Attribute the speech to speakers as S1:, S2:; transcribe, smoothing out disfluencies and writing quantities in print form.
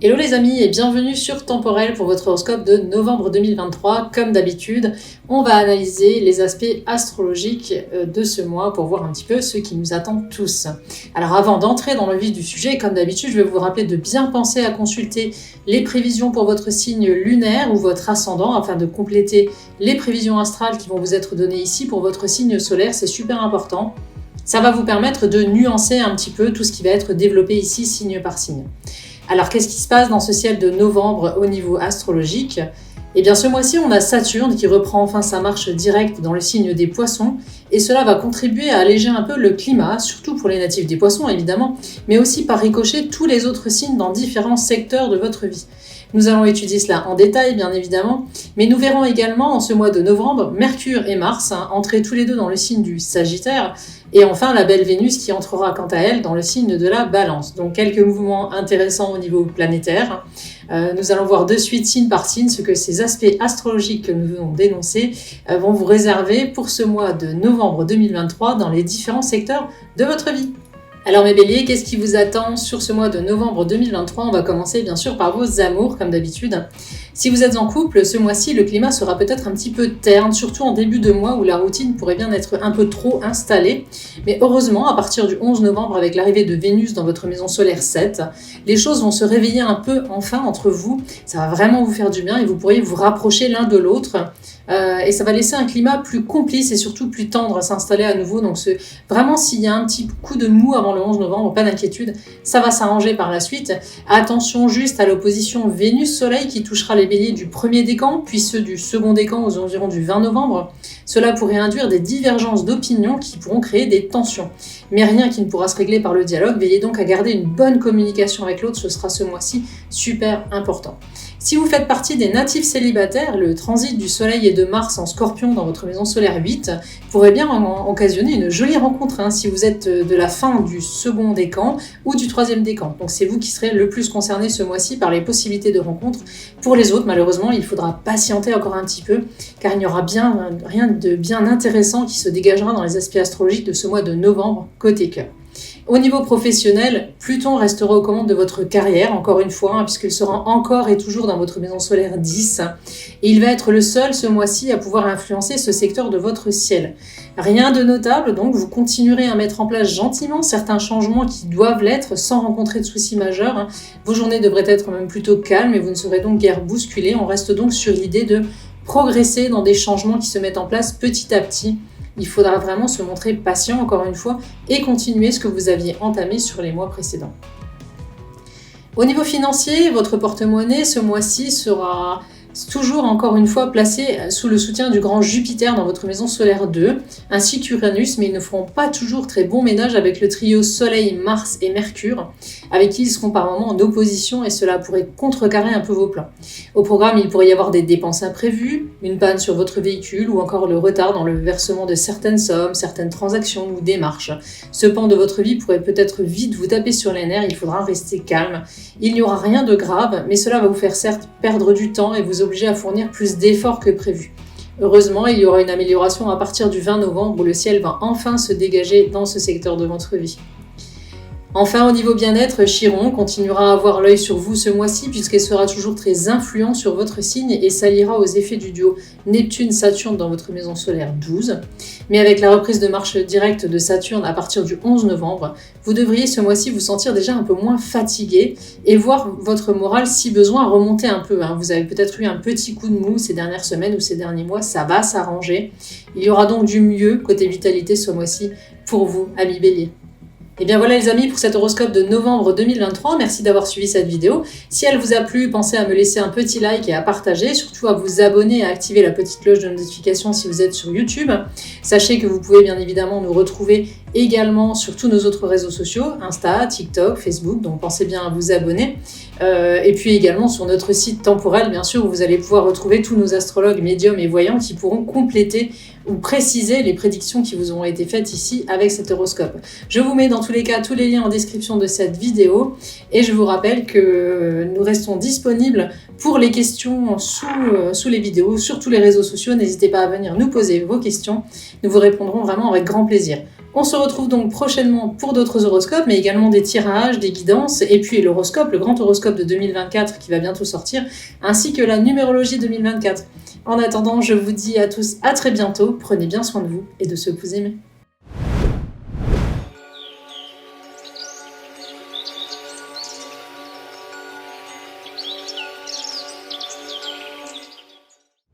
S1: Hello les amis et bienvenue sur Temporel pour votre horoscope de novembre 2023. Comme d'habitude, on va analyser les aspects astrologiques de ce mois pour voir un petit peu ce qui nous attend tous. Alors avant d'entrer dans le vif du sujet, comme d'habitude, je vais vous rappeler de bien penser à consulter les prévisions pour votre signe lunaire ou votre ascendant afin de compléter les prévisions astrales qui vont vous être données ici pour votre signe solaire. C'est super important. Ça va vous permettre de nuancer un petit peu tout ce qui va être développé ici signe par signe. Alors, qu'est-ce qui se passe dans ce ciel de novembre au niveau astrologique ? Eh bien, ce mois-ci, on a Saturne qui reprend enfin sa marche directe dans le signe des Poissons, et cela va contribuer à alléger un peu le climat, surtout pour les natifs des Poissons, évidemment, mais aussi par ricochet tous les autres signes dans différents secteurs de votre vie. Nous allons étudier cela en détail, bien évidemment, mais nous verrons également en ce mois de novembre Mercure et Mars entrer tous les deux dans le signe du Sagittaire, et enfin la belle Vénus qui entrera quant à elle dans le signe de la Balance. Donc quelques mouvements intéressants au niveau planétaire. Nous allons voir de suite signe par signe ce que ces aspects astrologiques que nous venons d'énoncer vont vous réserver pour ce mois de novembre 2023 dans les différents secteurs de votre vie. Alors mes béliers, qu'est-ce qui vous attend sur ce mois de novembre 2023 ? On va commencer bien sûr par vos amours comme d'habitude. Si vous êtes en couple, ce mois-ci, le climat sera peut-être un petit peu terne, surtout en début de mois où la routine pourrait bien être un peu trop installée. Mais heureusement, à partir du 11 novembre, avec l'arrivée de Vénus dans votre maison solaire 7, les choses vont se réveiller un peu enfin entre vous. Ça va vraiment vous faire du bien et vous pourriez vous rapprocher l'un de l'autre. Et ça va laisser un climat plus complice et surtout plus tendre à s'installer à nouveau. Donc vraiment, s'il y a un petit coup de mou avant le 11 novembre, pas d'inquiétude, ça va s'arranger par la suite. Attention juste à l'opposition Vénus-Soleil qui touchera les béliers du premier décan, puis ceux du second décan aux environs du 20 novembre. Cela pourrait induire des divergences d'opinion qui pourront créer des tensions. Mais rien qui ne pourra se régler par le dialogue. Veillez donc à garder une bonne communication avec l'autre, ce sera ce mois-ci super important. Si vous faites partie des natifs célibataires, le transit du Soleil et de Mars en Scorpion dans votre maison solaire 8 pourrait bien occasionner une jolie rencontre si vous êtes de la fin du second décan ou du troisième décan. Donc c'est vous qui serez le plus concerné ce mois-ci par les possibilités de rencontre. Pour les autres, malheureusement, il faudra patienter encore un petit peu car il n'y aura rien de bien intéressant qui se dégagera dans les aspects astrologiques de ce mois de novembre côté cœur. Au niveau professionnel, Pluton restera aux commandes de votre carrière, encore une fois, puisqu'il sera encore et toujours dans votre maison solaire 10. Et il va être le seul ce mois-ci à pouvoir influencer ce secteur de votre ciel. Rien de notable, donc vous continuerez à mettre en place gentiment certains changements qui doivent l'être sans rencontrer de soucis majeurs. Vos journées devraient être même plutôt calmes et vous ne serez donc guère bousculés. On reste donc sur l'idée de progresser dans des changements qui se mettent en place petit à petit. Il faudra vraiment se montrer patient, encore une fois, et continuer ce que vous aviez entamé sur les mois précédents. Au niveau financier, votre porte-monnaie, ce mois-ci, sera toujours encore une fois placé sous le soutien du grand Jupiter dans votre maison solaire 2, ainsi qu'Uranus, mais ils ne feront pas toujours très bon ménage avec le trio Soleil, Mars et Mercure, avec qui ils seront par moments en opposition et cela pourrait contrecarrer un peu vos plans. Au programme, il pourrait y avoir des dépenses imprévues, une panne sur votre véhicule ou encore le retard dans le versement de certaines sommes, certaines transactions ou démarches. Ce pan de votre vie pourrait peut-être vite vous taper sur les nerfs, il faudra rester calme. Il n'y aura rien de grave, mais cela va vous faire certes perdre du temps et vous obligé à fournir plus d'efforts que prévu. Heureusement, il y aura une amélioration à partir du 20 novembre où le ciel va enfin se dégager dans ce secteur de votre vie. Enfin, au niveau bien-être, Chiron continuera à avoir l'œil sur vous ce mois-ci puisqu'elle sera toujours très influente sur votre signe et s'alliera aux effets du duo Neptune-Saturne dans votre maison solaire 12. Mais avec la reprise de marche directe de Saturne à partir du 11 novembre, vous devriez ce mois-ci vous sentir déjà un peu moins fatigué et voir votre morale si besoin remonter un peu. Vous avez peut-être eu un petit coup de mou ces dernières semaines ou ces derniers mois, ça va s'arranger. Il y aura donc du mieux côté vitalité ce mois-ci pour vous, amis Bélier. Et bien voilà les amis pour cet horoscope de novembre 2023, merci d'avoir suivi cette vidéo. Si elle vous a plu, pensez à me laisser un petit like et à partager, surtout à vous abonner et à activer la petite cloche de notification si vous êtes sur YouTube. Sachez que vous pouvez bien évidemment nous retrouver également sur tous nos autres réseaux sociaux, Insta, TikTok, Facebook, donc pensez bien à vous abonner. Et puis également sur notre site Temporel, bien sûr, où vous allez pouvoir retrouver tous nos astrologues, médiums et voyants qui pourront compléter ou préciser les prédictions qui vous ont été faites ici avec cet horoscope. Je vous mets dans tous les cas tous les liens en description de cette vidéo et je vous rappelle que nous restons disponibles pour les questions sous les vidéos, sur tous les réseaux sociaux. N'hésitez pas à venir nous poser vos questions, nous vous répondrons vraiment avec grand plaisir. On se retrouve donc prochainement pour d'autres horoscopes, mais également des tirages, des guidances, et puis l'horoscope, le grand horoscope de 2024 qui va bientôt sortir, ainsi que la numérologie 2024. En attendant, je vous dis à tous à très bientôt, prenez bien soin de vous et de ceux que vous aimez.